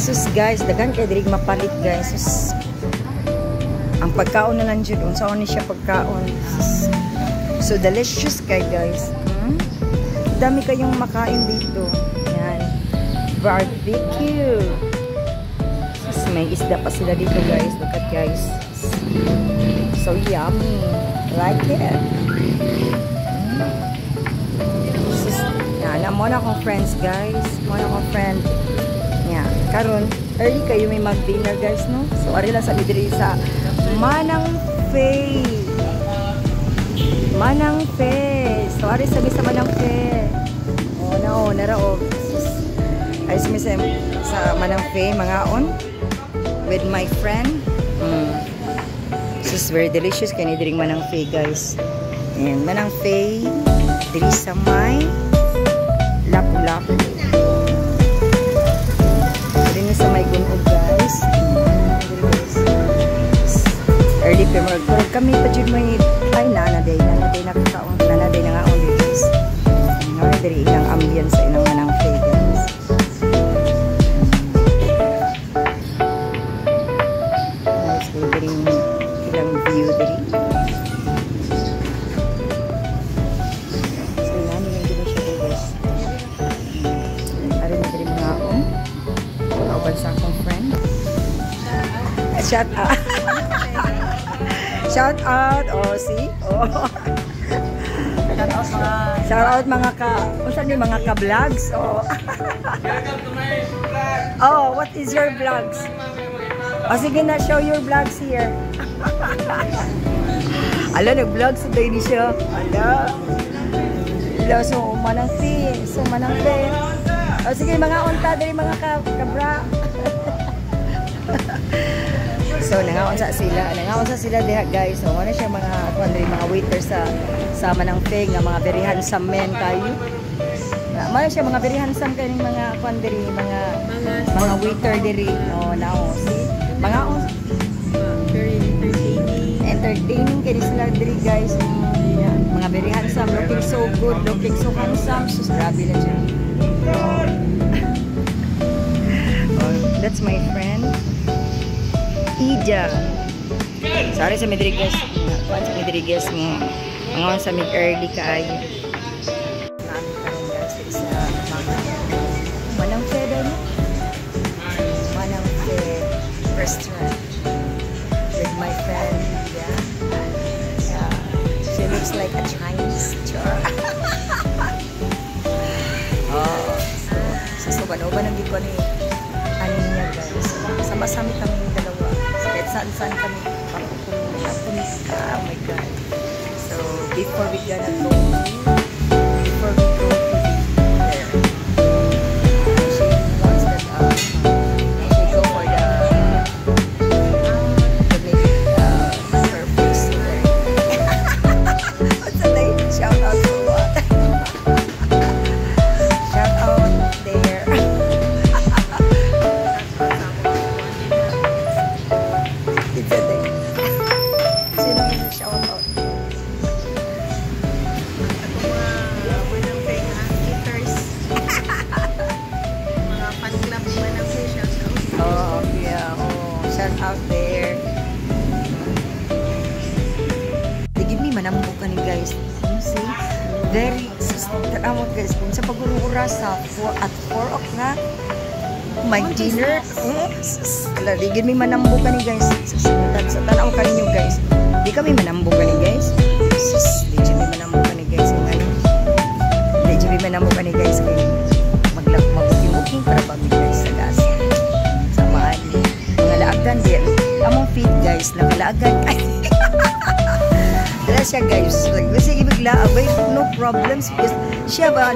Sus guys, daghan kay diri mapalit guys. Sus. Ang pagkaon na lang jud unsa ni siya pagkaon. Sus. So delicious kay guys. Dami kayong makain dito. Yan. Barbecue. Sus, may isda pa sila dito guys. Look at guys. So yummy. Like it. Sus, yan. Mo na akong friends guys. Mo na akong friend. Yan. Karon early kayo may mag-dinner guys, no? So, ari lang sa midiri sa Manang Faye. Manang Faye. So, ari sa Manang Faye. Oh, no, narao. Ay, sa Manang Faye, mga on. With my friend. This is very delicious. Kaya nidiring Manang Faye, guys. Ayan, Manang Faye. Diri sa may Lapu-Lapu. Sa may gunog guys. Early pemor kami pa jud may ay nanaday nakakaon nanaday na nga on guys. Ano diri ilang ambience sa ilang Manang Faye guys. Nice diri ilang view diri. So nani lang dito siya guys. Ari na diri mga on. Sa akong friend. Shout out. Shout out. Oh, see? Oh. Shout out mga unsan ni mga ka-vlogs? Oh. Oh, what is your vlogs? Oh, sige na, show your vlogs here. Ala, nag-vlog sa day ni siya. Ala. Ala, so Manang Faye. So Manang Faye. O sige, mga unta dali mga kabra. So nangaon sa sila diha guys. So ano siya mga mga waiter sa Manang Faye nga mga very handsome men kayo. Mao siya mga very handsome kaning mga mga waiter diri. Oh, now see. Mga very entertaining kini sila diri guys. Mga very handsome, looking so good, looking so handsome. So grabe na siya. That's my friend Ida. Sorry sa Midriguez. Kuan sa Midriguez mo. Ngayon sa mid-early kaayo. Namin karon guys sa Manang Faye din. Manang Faye restaurant with my friend. Yeah. She looks like a Chinese char. Suban-uban ang giko ni ano niya guys. Sama-sama kami yung dalawa. Kahit saan-saan kami papupunis. Oh my God. So, before we go to there, she wants that we go for the her face there. What's the name? Shout out to what? Shout out there. It's a day. Sino yung shout out? Mga fan club ni Manang Faye, shout out. Oh, yeah. Oh, shout out there. They give me manambok ka ni guys. You see? Very, amot guys. Kung sa pag-uras at 4 o'clock, my dinner. They give me manambok ka ni guys. Sa tanaw ka ninyo guys. Di kami manambok ka ni guys. Di kami manambok ka ni guys. Di kami manambok ka ni guys. Mag-booking para kami guys sa gas. Samaan. Mga laagan din. Among feet guys. Nakalaagan. Wala siya guys. Sige bigla. No problems because she have a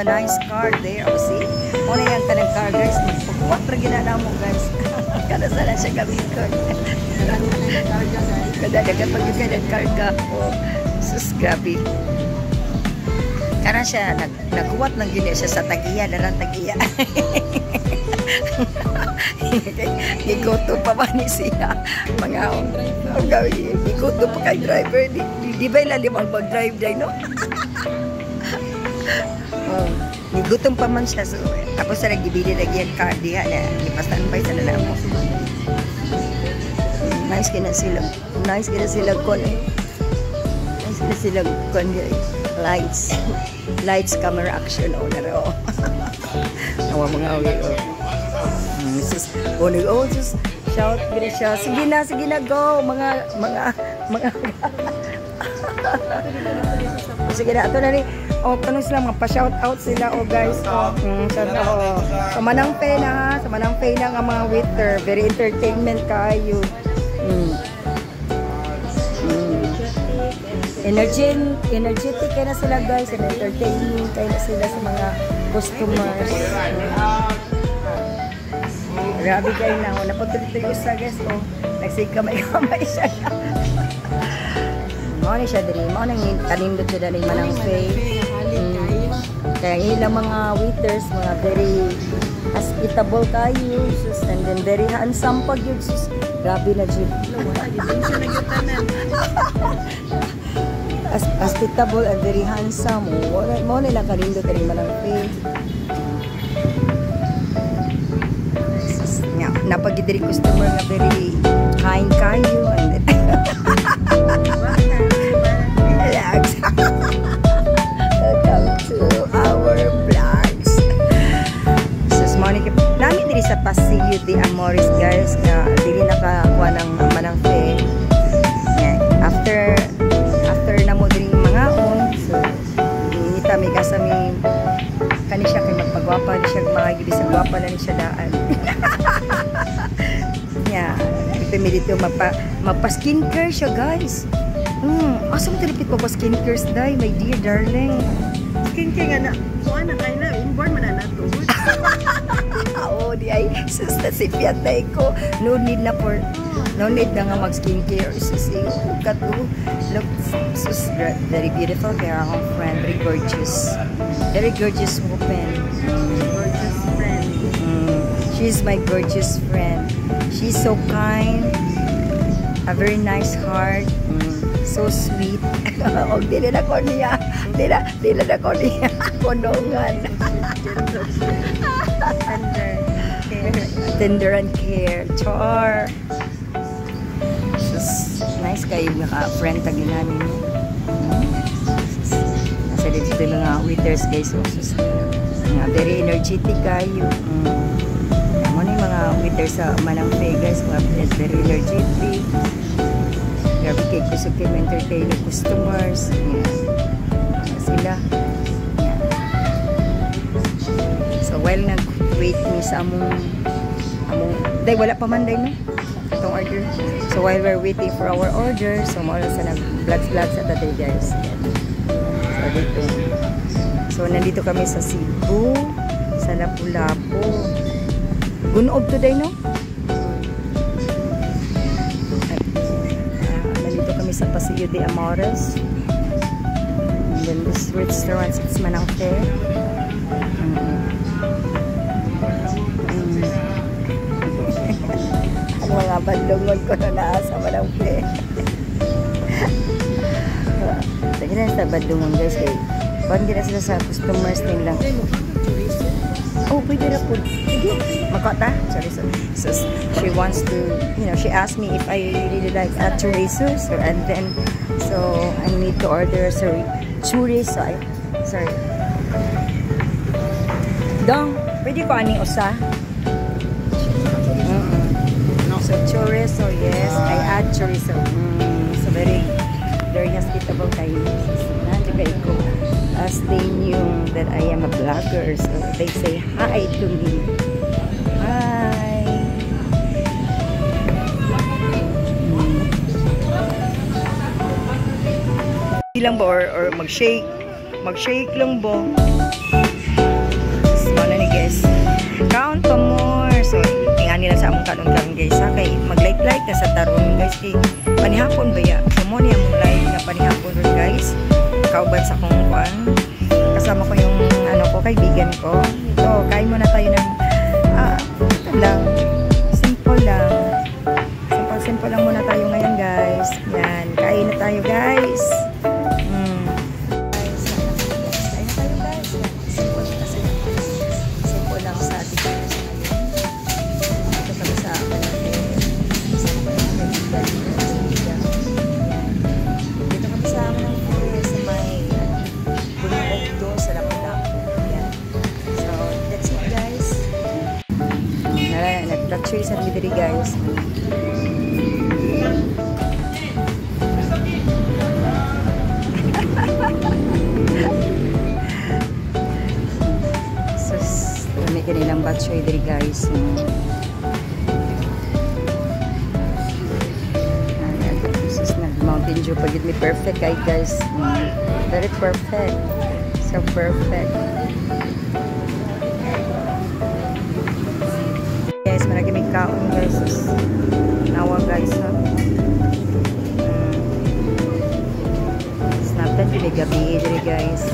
nice car there. O see? Muna yan ka ng car guys. Magpagkuwat pa ginana mo guys. Kada sana siya gamitin. Kada pag yung ng karga. Oh, sus grabe. Karena siya nagkuwat ng gini siya sa tagiya. Darang tagiya. Iguto pa ba ni siya? Mga ang gawin. Iguto pa kay driver. Di ba ilalim ang mag-drive day, no? Oh, Gutom pa man siya. So, tapos sa nagibili lagi ang card diha na. Ipastan pa sa nalamo. Nice kina sila. Nice kina sila kon eh. Nice kina sila kon lights. Lights, camera, action. O, naro. Nawa mga awi. Just shout. Gina siya. Sige na, go. Mga. Sige na, ito na rin. O, kano sila, magpa-shout out sila, o guys. Sa Manang-Pe na ha. Sa Manang-Pe na nga mga waiter. Very entertainment kayo. Energetic kayo na sila guys, and entertaining kayo na sila sa mga customers. Grabe kayo na, napuntuloy sa guys, nagsikamay-kamay siya. Mauna siya dali, mauna kanindot siya dali Manang-Pe. Kaya ilang mga waiters, mga very hospitable kayo, and then very handsome pag yun. Grabe na dyan. Hospitable and very handsome. Mo nila kalindo ka rin Manang-Pe. Napagidiri customer na very kind kayo. Relax. Welcome to our vlogs. Sus Monica, namin diri sa Pasillo de Amores guys, na dili nakakuha ng Manang-Pe. After na mo diri mga so inita may kasami kani siya kay magpagwapa ni siya magigib sa gwapa na ni siya daan. Ito mi dito magpa skincare siya guys. Asa mo tilipit pa skincare day, my dear darling. Skincare nga na, kuha na kayo na, inborn man na nato. Oo, di ay, sus na si Piatay ko. No need na nga mag-skincare. Sus, look, sus, very beautiful kaya akong friend, very gorgeous. Very gorgeous woman. Gorgeous friend. She's my gorgeous friend. She's so kind, a very nice heart, so sweet. O, dili na ko niya. Dili na ko niya. Konongan. Tender and care. Char. Sus, nice kayo naka-friend tagi namin. Nasa dito mga waiters guys. Sus, very energetic kayo. Ano yung mga waiters sa Manang-Pe guys. Very energetic. Grabe kayo gusto kayo entertain yung customers. Sila. So while nag-wait mi sa among day wala pa man day no itong order. So while we're waiting for our order, so mawala sa vlogs sa tatay guys. So dito. So nandito kami sa Cebu, sa Lapu-Lapu. Gunob today no? Nandito kami sa Pasillo de Amores. And then this restaurant is Manang-Pe. Ang mga bandungon ko na naasa Manang-Pe. Sige na sa bandungon guys kay pwede na sila sa customers nila. Oh, pwede na po. Sige, makota. Sorry. So she wants to, she asked me if I really like chorizo. And then, I need to order chorizo. Sorry. Dong, pwede ko ani usa? So chorizo, yes. I add chorizo. So very hospitable kayo. Nandiyo kayo ko. As they knew that I am a vlogger, so they say hi to me. Hi. Lang ba or mag-shake? Mag-shake lang ba? Mana ni guys? Count pa more. So ingan nila sa among kanon guys. Ha kay mag-like na sa taron guys kay panihapon ba ya? So mo niya mong like na panihapon ron guys. Kauban sa kong kuan. Kasama ko yung kaibigan ko. So, kain muna tayo ng ito lang. Simple lang. Simple lang muna tayo ngayon guys. Yan. Kain na tayo guys. Kain na tayo guys. Simple kasi. Batchoy sa diri guys. Sus, kami kanilang batchoy diri guys. Sus, nag-mountain dew pagit mi perfect kay guys. Very perfect. So perfect. Guys, marami may kaon guys. Sus, nawa guys ha. Snapchat yung gabi diri guys.